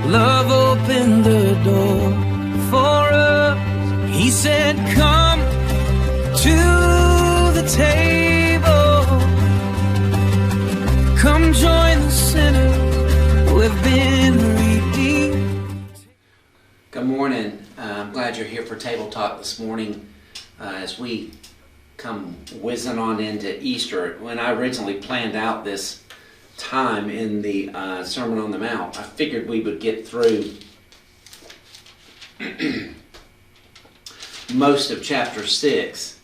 Love opened the door for us. He said, come to the table. Come join the sinners who have been redeemed. Good morning. I'm glad you're here for Table Talk this morning as we come whizzing on into Easter. When I originally planned out this time in the Sermon on the Mount, I figured we would get through most of chapter 6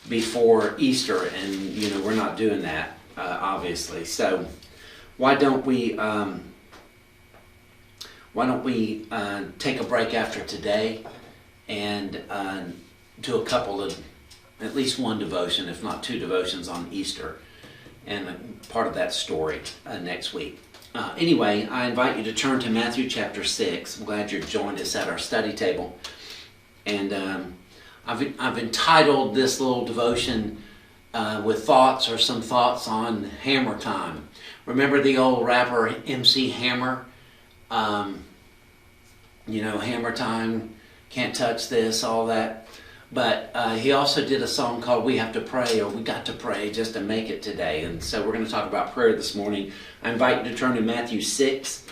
before Easter, and we're not doing that, obviously. So why don't we take a break after today and do a couple of, at least one devotion, if not two devotions on Easter, and part of that story next week. Anyway, I invite you to turn to Matthew chapter 6. I'm glad you've joined us at our study table. And I've entitled this little devotion with thoughts or some thoughts on Hammer Time. Remember the old rapper MC Hammer? Hammer Time, can't touch this, all that. But he also did a song called We Have to Pray, or We Got to Pray Just to Make It Today. And so we're going to talk about prayer this morning. I invite you to turn to Matthew 6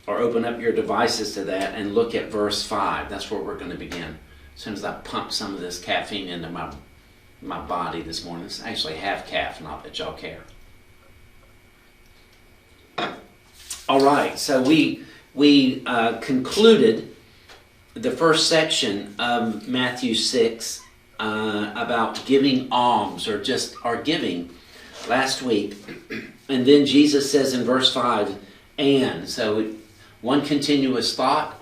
or open up your devices to that and look at verse 5. That's where we're going to begin. As soon as I pump some of this caffeine into my body this morning. It's actually half calf, not that y'all care. All right, so we concluded the first section of Matthew 6 about giving alms or just our giving last week. And then Jesus says in verse 5, and. So one continuous thought.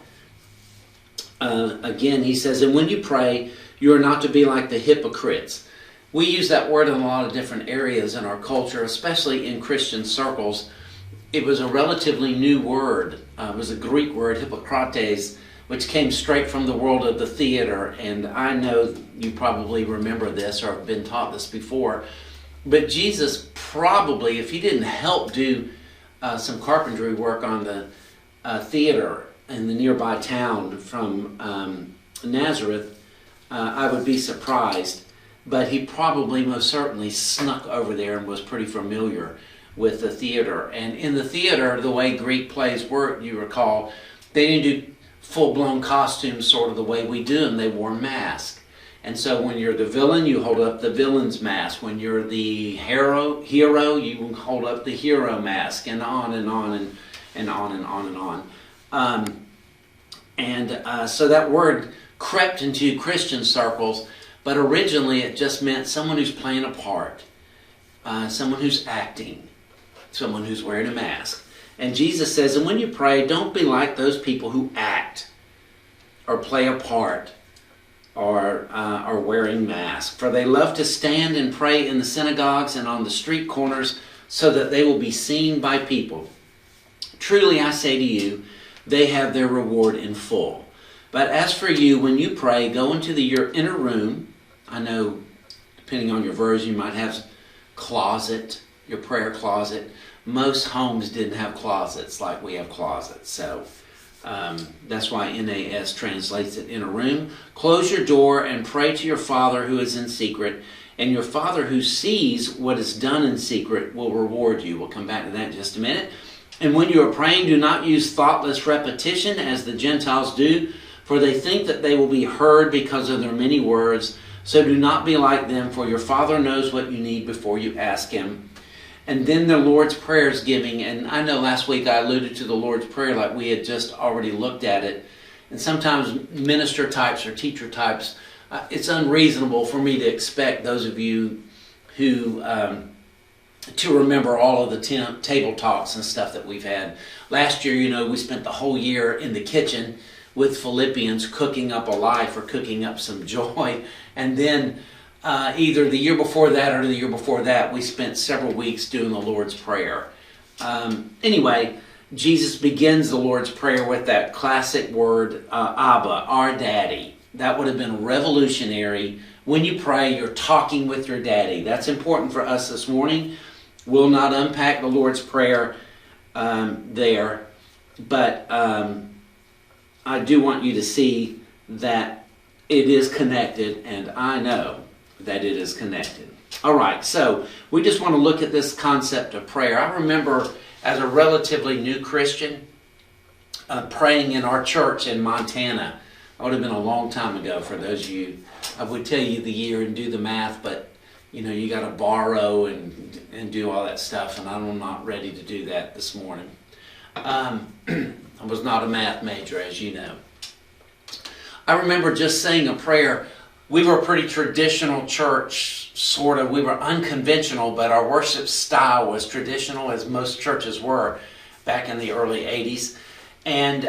Again, he says, and when you pray, you are not to be like the hypocrites. We use that word in a lot of different areas in our culture, especially in Christian circles. It was a relatively new word. It was a Greek word, hypokrates, which came straight from the world of the theater. And I know you probably remember this or have been taught this before. But Jesus probably, if he didn't help do some carpentry work on the theater in the nearby town from Nazareth, I would be surprised. But he probably most certainly snuck over there and was pretty familiar with the theater. And in the theater, the way Greek plays work, you recall, they didn't do full-blown costumes sort of the way we do them. They wore masks. And so when you're the villain, you hold up the villain's mask. When you're the hero, you hold up the hero mask, and on and on and on and on and on. So that word crept into Christian circles, but originally it just meant someone who's playing a part, someone who's acting, someone who's wearing a mask. And Jesus says, and when you pray, don't be like those people who act or play a part or are wearing masks. For they love to stand and pray in the synagogues and on the street corners so that they will be seen by people. Truly I say to you, they have their reward in full. But as for you, when you pray, go into your inner room. I know, depending on your version, you might have closet, your prayer closet. Most homes didn't have closets like we have closets. So that's why NAS translates it in a room. Close your door and pray to your Father who is in secret. And your Father who sees what is done in secret will reward you. We'll come back to that in just a minute. And when you are praying, do not use thoughtless repetition as the Gentiles do, for they think that they will be heard because of their many words. So do not be like them, for your Father knows what you need before you ask Him. And then the Lord's Prayer is giving. And I know last week I alluded to the Lord's Prayer like we had just already looked at it. And sometimes minister types or teacher types, it's unreasonable for me to expect those of you who to remember all of the table talks and stuff that we've had. Last year, we spent the whole year in the kitchen with Philippians cooking up a life or cooking up some joy. And then either the year before that or the year before that, we spent several weeks doing the Lord's Prayer. Anyway, Jesus begins the Lord's Prayer with that classic word, Abba, our daddy. That would have been revolutionary. When you pray, you're talking with your daddy. That's important for us this morning. We'll not unpack the Lord's Prayer there. but I do want you to see that it is connected, and I know that it is connected. All right, so we just want to look at this concept of prayer. I remember as a relatively new Christian praying in our church in Montana. It would have been a long time ago for those of you. I would tell you the year and do the math, but you know, you got to borrow and do all that stuff, and I'm not ready to do that this morning. I was not a math major, as you know. I remember just saying a prayer. We were a pretty traditional church, sort of. We were unconventional, but our worship style was traditional, as most churches were back in the early 80s. And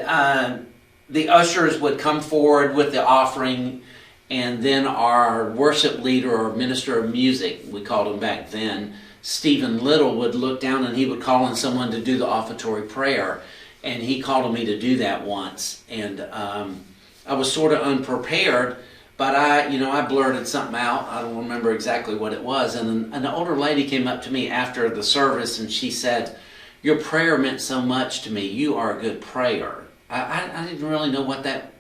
the ushers would come forward with the offering, and then our worship leader or minister of music, we called him back then, Stephen Little, would look down and he would call on someone to do the offertory prayer. And he called on me to do that once. And I was sort of unprepared, but I blurted something out. I don't remember exactly what it was. And an older lady came up to me after the service and she said, "Your prayer meant so much to me. You are a good prayer." I didn't really know what that,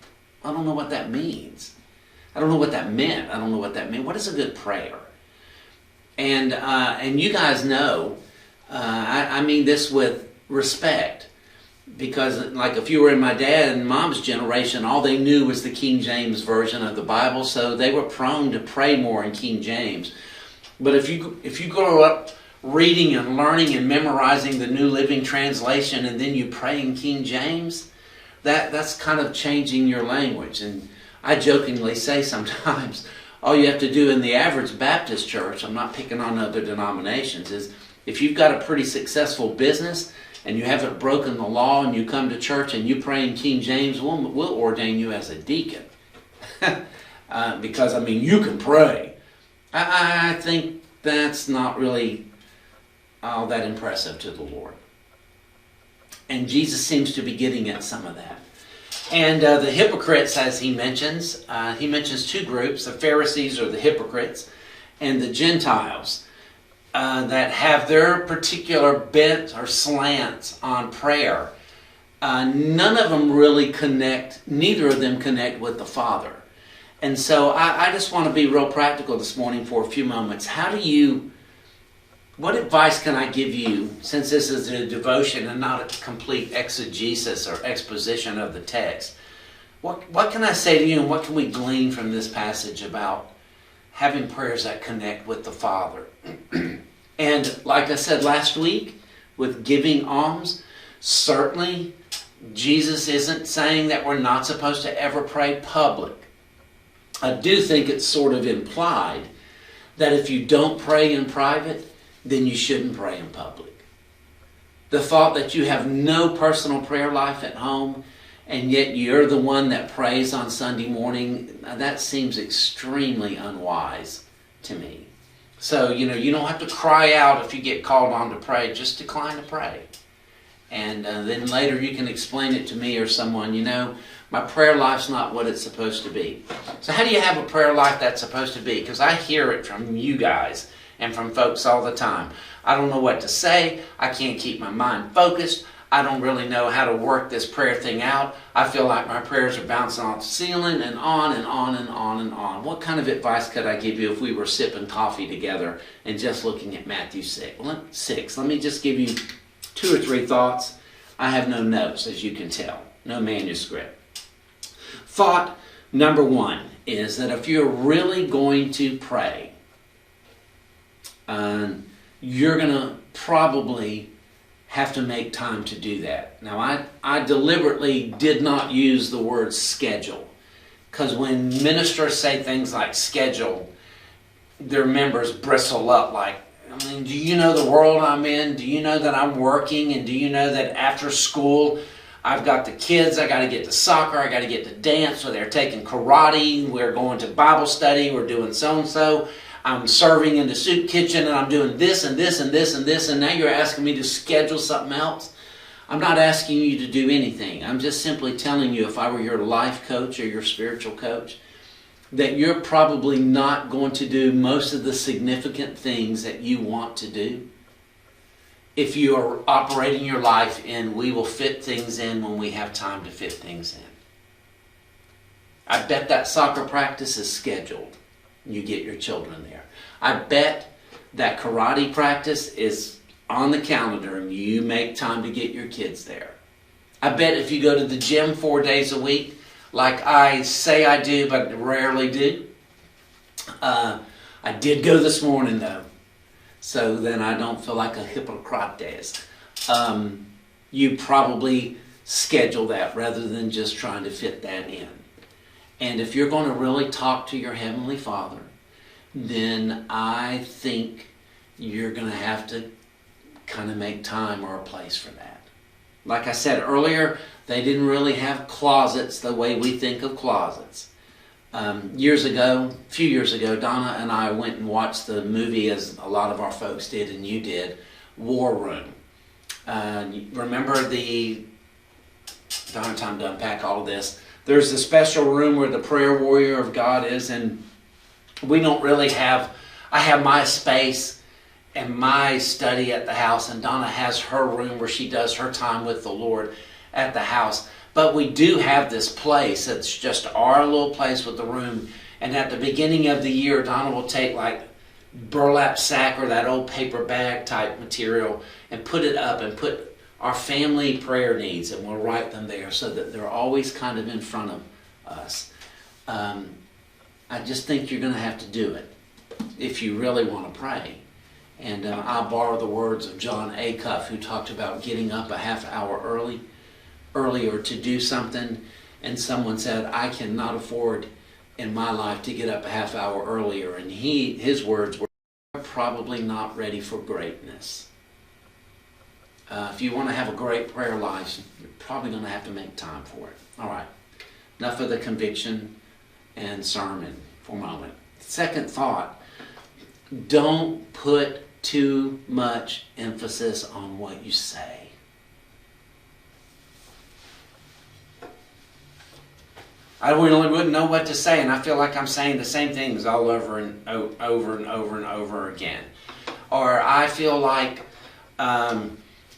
I don't know what that means. I don't know what that meant. I don't know what that meant. What is a good prayer? And you guys know, I mean this with respect, because like if you were in my dad and mom's generation, all they knew was the King James version of the Bible, so they were prone to pray more in King James. But if you grow up reading and learning and memorizing the New Living Translation and then you pray in King James, that's kind of changing your language. And I jokingly say sometimes, all you have to do in the average Baptist church, I'm not picking on other denominations, is if you've got a pretty successful business and you haven't broken the law and you come to church and you pray in King James, we'll ordain you as a deacon. Because, I mean, you can pray. I think that's not really all that impressive to the Lord. And Jesus seems to be getting at some of that. And the hypocrites, as he mentions two groups, the Pharisees or the hypocrites, and the Gentiles that have their particular bent or slants on prayer. None of them really connect, neither of them connect with the Father. And so I just want to be real practical this morning for a few moments. What advice can I give you, since this is a devotion and not a complete exegesis or exposition of the text? What can I say to you, and what can we glean from this passage about having prayers that connect with the Father? And like I said last week, with giving alms, certainly Jesus isn't saying that we're not supposed to ever pray public. I do think it's sort of implied that if you don't pray in private, then you shouldn't pray in public. The thought that you have no personal prayer life at home, and yet you're the one that prays on Sunday morning, that seems extremely unwise to me. So, you don't have to cry out if you get called on to pray. Just decline to pray. And then later you can explain it to me or someone, my prayer life's not what it's supposed to be. So how do you have a prayer life that's supposed to be? Because I hear it from you guys and from folks all the time. I don't know what to say. I can't keep my mind focused. I don't really know how to work this prayer thing out. I feel like my prayers are bouncing off the ceiling and on and on and on and on. What kind of advice could I give you if we were sipping coffee together and just looking at Matthew 6? Let me just give you 2 or 3 thoughts. I have no notes, as you can tell. No manuscript. Thought number 1 is that if you're really going to pray, you're going to probably have to make time to do that. Now, I deliberately did not use the word schedule, because when ministers say things like schedule, their members bristle up like, do you know the world I'm in? Do you know that I'm working? And do you know that after school, I've got the kids, I got to get to soccer, I got to get to dance, or they're taking karate, we're going to Bible study, we're doing so-and-so. I'm serving in the soup kitchen and I'm doing this and this and this and this, and now you're asking me to schedule something else? I'm not asking you to do anything. I'm just simply telling you, if I were your life coach or your spiritual coach, that you're probably not going to do most of the significant things that you want to do. if you are operating your life in, we will fit things in when we have time to fit things in. I bet that soccer practice is scheduled. You get your children there. I bet that karate practice is on the calendar and you make time to get your kids there. I bet if you go to the gym 4 days a week, like I say I do, but rarely do. I did go this morning though, so then I don't feel like a hypocrite. You probably schedule that rather than just trying to fit that in. And if you're going to really talk to your Heavenly Father, then I think you're going to have to kind of make time or a place for that. Like I said earlier, they didn't really have closets the way we think of closets. A few years ago, Donna and I went and watched the movie, as a lot of our folks did and you did, War Room. Remember don't have time to unpack all of this. There's a special room where the prayer warrior of God is, and we don't really have, I have my space and my study at the house, and Donna has her room where she does her time with the Lord at the house. But we do have this place that's just our little place with the room. And at the beginning of the year, Donna will take like burlap sack or that old paper bag type material and put it up and put our family prayer needs, and we'll write them there so that they're always kind of in front of us. I just think you're going to have to do it if you really want to pray. And I'll borrow the words of John Acuff, who talked about getting up a half hour earlier to do something. And someone said, I cannot afford in my life to get up a half hour earlier. And his words were, probably not ready for greatness. If you want to have a great prayer life, you're probably going to have to make time for it. All right. Enough of the conviction and sermon for a moment. Second thought, don't put too much emphasis on what you say. I really wouldn't know what to say, and I feel like I'm saying the same things all over and over and over and over again. Or I feel like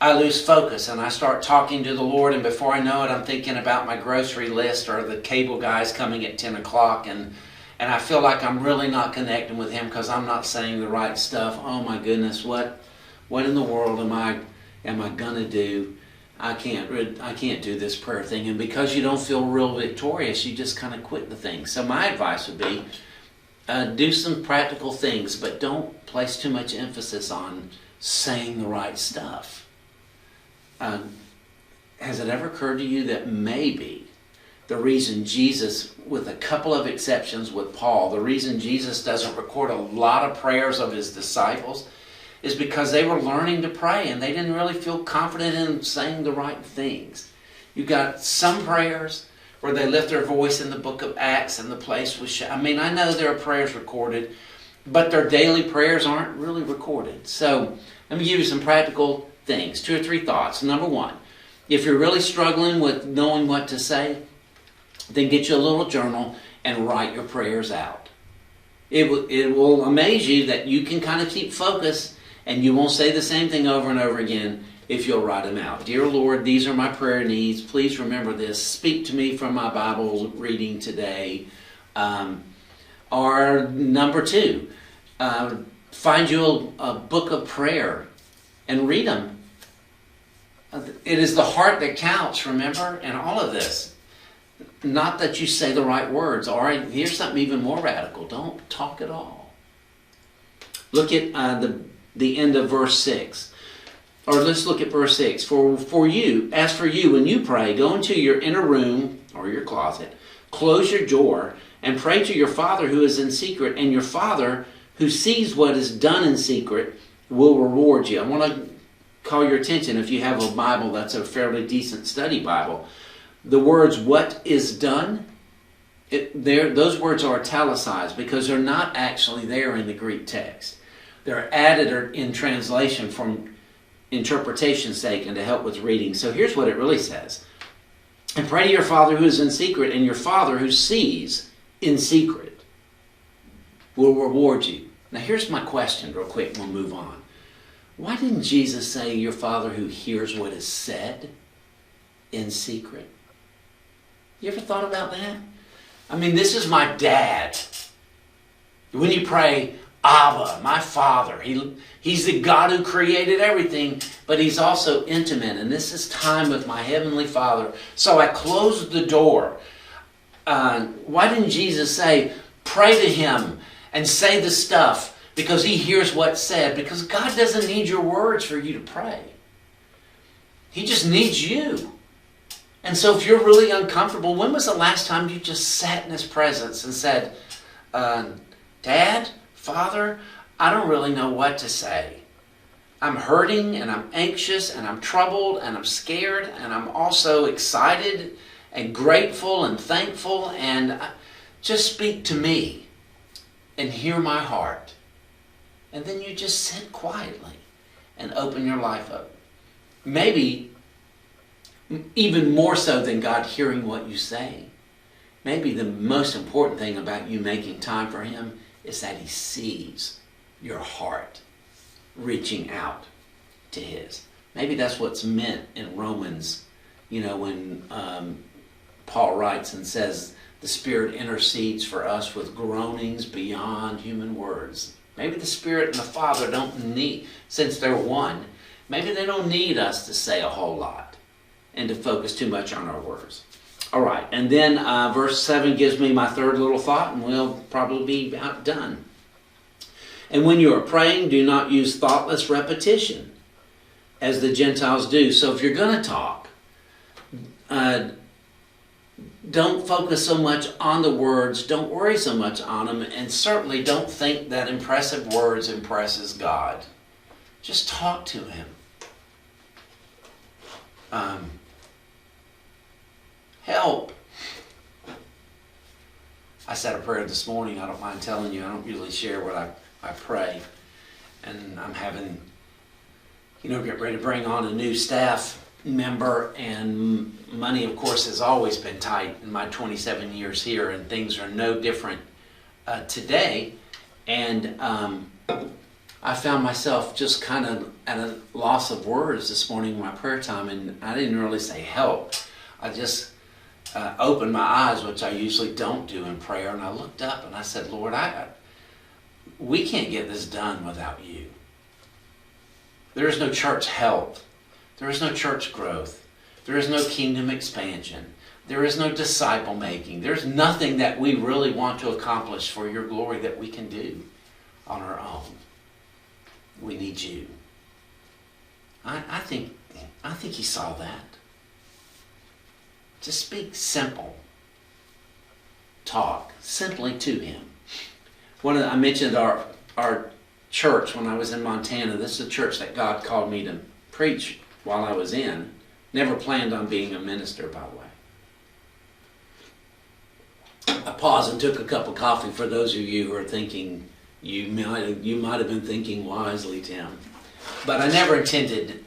I lose focus and I start talking to the Lord, and before I know it, I'm thinking about my grocery list or the cable guys coming at 10 o'clock, and I feel like I'm really not connecting with Him because I'm not saying the right stuff. Oh my goodness, what in the world am I gonna do? I can't do this prayer thing. And because you don't feel real victorious, you just kind of quit the thing. So my advice would be, do some practical things, but don't place too much emphasis on saying the right stuff. Has it ever occurred to you that maybe the reason Jesus, with a couple of exceptions with Paul, the reason Jesus doesn't record a lot of prayers of His disciples is because they were learning to pray and they didn't really feel confident in saying the right things. You got some prayers where they lift their voice in the book of Acts and the place was I know there are prayers recorded, but their daily prayers aren't really recorded. So let me give you some practical things, 2 or 3 thoughts. Number 1, if you're really struggling with knowing what to say, then get you a little journal and write your prayers out. It will amaze you that you can kind of keep focus and you won't say the same thing over and over again if you'll write them out. Dear Lord, these are my prayer needs. Please remember this. Speak to me from my Bible reading today. Or number 2, find you a book of prayer and read them. It is the heart that counts, remember, in all of this. Not that you say the right words. All right, here's something even more radical. Don't talk at all. Look at the end of verse 6. Or let's look at verse 6. For you, as for you, when you pray, go into your inner room or your closet, close your door, and pray to your Father who is in secret, and your Father who sees what is done in secret will reward you. I want to call your attention, if you have a Bible that's a fairly decent study Bible, the words "what is done," those words are italicized because they're not actually there in the Greek text. They're added in translation from interpretation's sake and to help with reading. So here's what it really says. And pray to your Father who is in secret, and your Father who sees in secret will reward you. Now here's my question real quick, and we'll move on. Why didn't Jesus say, your Father who hears what is said in secret? You ever thought about that? I mean, this is my dad. When you pray, Abba, my Father, He's the God who created everything, but He's also intimate. And this is time with my Heavenly Father. So I closed the door. Why didn't Jesus say, pray to Him and say the stuff because He hears what's said? Because God doesn't need your words for you to pray. He just needs you. And so if you're really uncomfortable, when was the last time you just sat in His presence and said, Dad, Father, I don't really know what to say. I'm hurting and I'm anxious and I'm troubled and I'm scared and I'm also excited and grateful and thankful, and just speak to me and hear my heart. And then you just sit quietly and open your life up. Maybe even more so than God hearing what you say, maybe the most important thing about you making time for Him is that He sees your heart reaching out to His. Maybe that's what's meant in Romans, when Paul writes and says the Spirit intercedes for us with groanings beyond human words. Maybe the Spirit and the Father don't need, since they're one, maybe they don't need us to say a whole lot and to focus too much on our words. All right, and then verse 7 gives me my third little thought, and we'll probably be about done. And when you are praying, do not use thoughtless repetition, as the Gentiles do. So if you're going to talk, don't focus so much on the words, don't worry so much on them, and certainly don't think that impressive words impresses God. Just talk to Him. Help. I said a prayer this morning. I don't mind telling you, I don't usually share what I pray. And I'm having, get ready to bring on a new staff member, and money, of course, has always been tight in my 27 years here, and things are no different today. And I found myself just kind of at a loss of words this morning in my prayer time, and I didn't really say help. I just opened my eyes, which I usually don't do in prayer, and I looked up and I said, Lord, we can't get this done without you. There is no church health. There is no church growth. There is no kingdom expansion. There is no disciple making. There's nothing that we really want to accomplish for your glory that we can do on our own. We need you. I think He saw that. Just speak simple. Talk simply to Him. I mentioned our church when I was in Montana. This is a church that God called me to preach while I was in. Never planned on being a minister, by the way. I paused and took a cup of coffee for those of you who are thinking, you might have been thinking wisely, Tim. But I never intended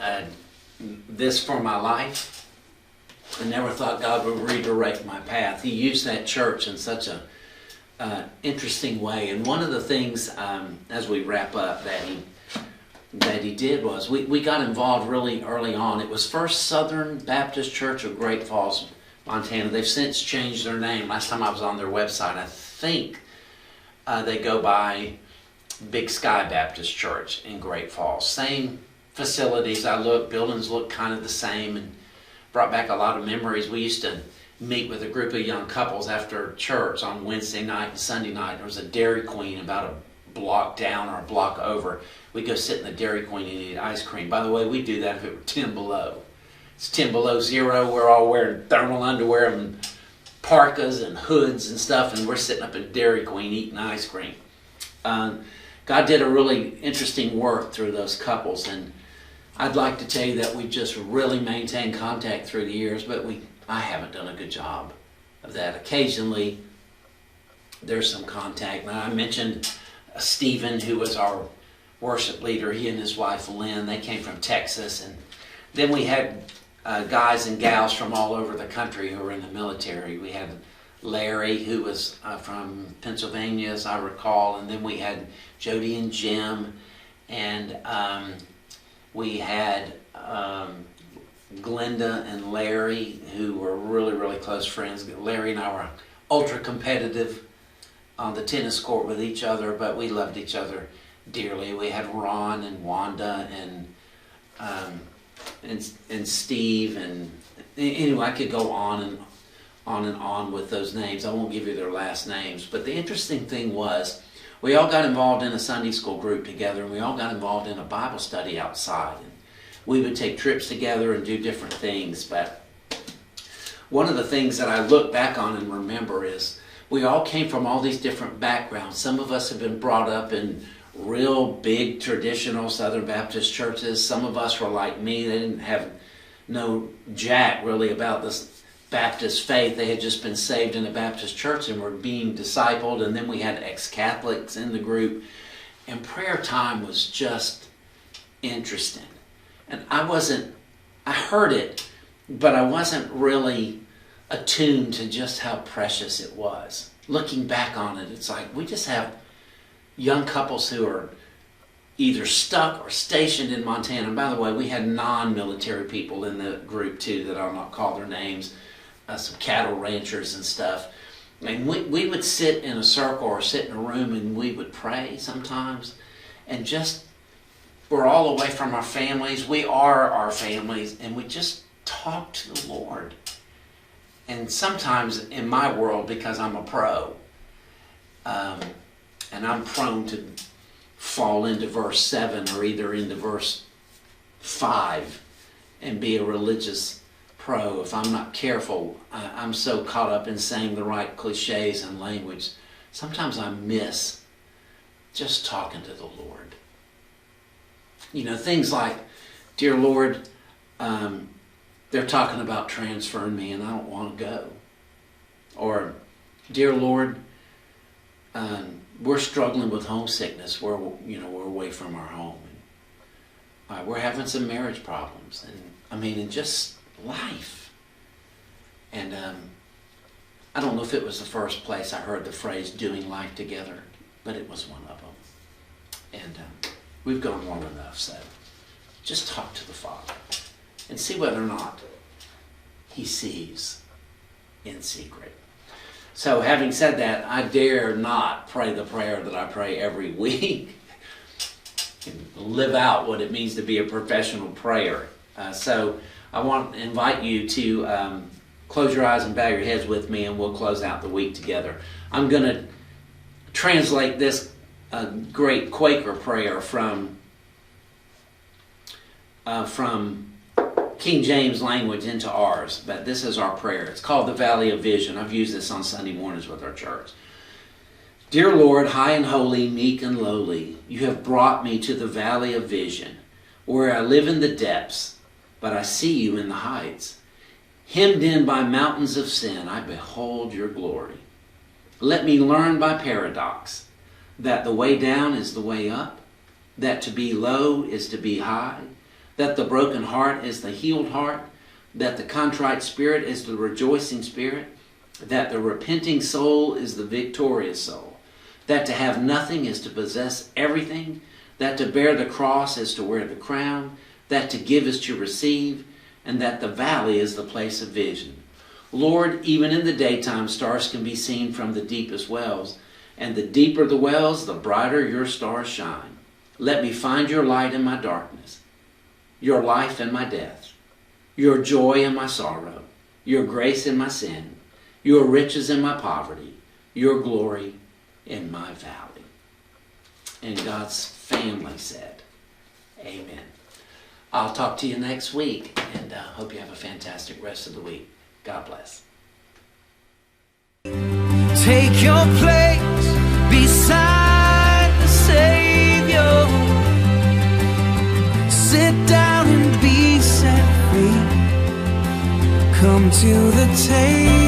this for my life. I never thought God would redirect my path. He used that church in such a interesting way. And one of the things, as we wrap up, that he did was, we got involved really early on. It was First Southern Baptist Church of Great Falls, Montana. They've since changed their name. Last time I was on their website, I think they go by Big Sky Baptist Church in Great Falls. Same facilities. Buildings look kind of the same, and brought back a lot of memories. We used to meet with a group of young couples after church on Wednesday night and Sunday night. There was a Dairy Queen about a block down or a block over. We'd go sit in the Dairy Queen and eat ice cream. By the way, we'd do that if it were 10 below. It's 10 below zero. We're all wearing thermal underwear and parkas and hoods and stuff, and we're sitting up at Dairy Queen eating ice cream. God did a really interesting work through those couples, and I'd like to tell you that we just really maintained contact through the years, but I haven't done a good job of that. Occasionally, there's some contact. Now, I mentioned Stephen, who was our worship leader. He and his wife, Lynn, they came from Texas. And then we had guys and gals from all over the country who were in the military. We had Larry, who was from Pennsylvania, as I recall. And then we had Jody and Jim. And We had Glenda and Larry, who were really, really close friends. Larry and I were ultra competitive on the tennis court with each other, but we loved each other dearly. We had Ron and Wanda and Steve, and anyway, I could go on and on with those names. I won't give you their last names, but the interesting thing was we all got involved in a Sunday school group together, and we all got involved in a Bible study outside. And we would take trips together and do different things, but one of the things that I look back on and remember is we all came from all these different backgrounds. Some of us have been brought up in real big traditional Southern Baptist churches. Some of us were like me. They didn't have no jack really about this Baptist faith. They had just been saved in a Baptist church and were being discipled. And then we had ex-Catholics in the group. And prayer time was just interesting. And I heard it, but I wasn't really attuned to just how precious it was. Looking back on it, it's like we just have young couples who are either stuck or stationed in Montana. And by the way, we had non-military people in the group too that I'll not call their names, some cattle ranchers and stuff. And we would sit in a circle or sit in a room and we would pray sometimes. And just, we're all away from our families. We are our families. And we just talk to the Lord. And sometimes in my world, because I'm a pro, and I'm prone to fall into verse 7 or either into verse 5 and be a religious pro. If I'm not careful, I'm so caught up in saying the right cliches and language. Sometimes I miss just talking to the Lord. You know, things like, dear Lord, they're talking about transferring me and I don't want to go. Or, dear Lord, we're struggling with homesickness. We're away from our home. And, we're having some marriage problems. And just life. And I don't know if it was the first place I heard the phrase doing life together, but it was one of them. And we've gone long enough, so just talk to the Father and see whether or not He sees in secret. So having said that, I dare not pray the prayer that I pray every week and live out what it means to be a professional prayer. So I want to invite you to close your eyes and bow your heads with me, and we'll close out the week together. I'm going to translate this great Quaker prayer from King James language into ours, but this is our prayer. It's called the Valley of Vision. I've used this on Sunday mornings with our church. Dear Lord, high and holy, meek and lowly, you have brought me to the Valley of Vision, where I live in the depths, but I see you in the heights. Hemmed in by mountains of sin, I behold your glory. Let me learn by paradox that the way down is the way up, that to be low is to be high, that the broken heart is the healed heart, that the contrite spirit is the rejoicing spirit, that the repenting soul is the victorious soul, that to have nothing is to possess everything, that to bear the cross is to wear the crown, that to give is to receive, and that the valley is the place of vision. Lord, even in the daytime, stars can be seen from the deepest wells, and the deeper the wells, the brighter your stars shine. Let me find your light in my darkness, your life in my death, your joy in my sorrow, your grace in my sin, your riches in my poverty, your glory in my valley. And God's family said, amen. I'll talk to you next week, and hope you have a fantastic rest of the week. God bless. Take your place beside the Savior. Sit down and be set free. Come to the table.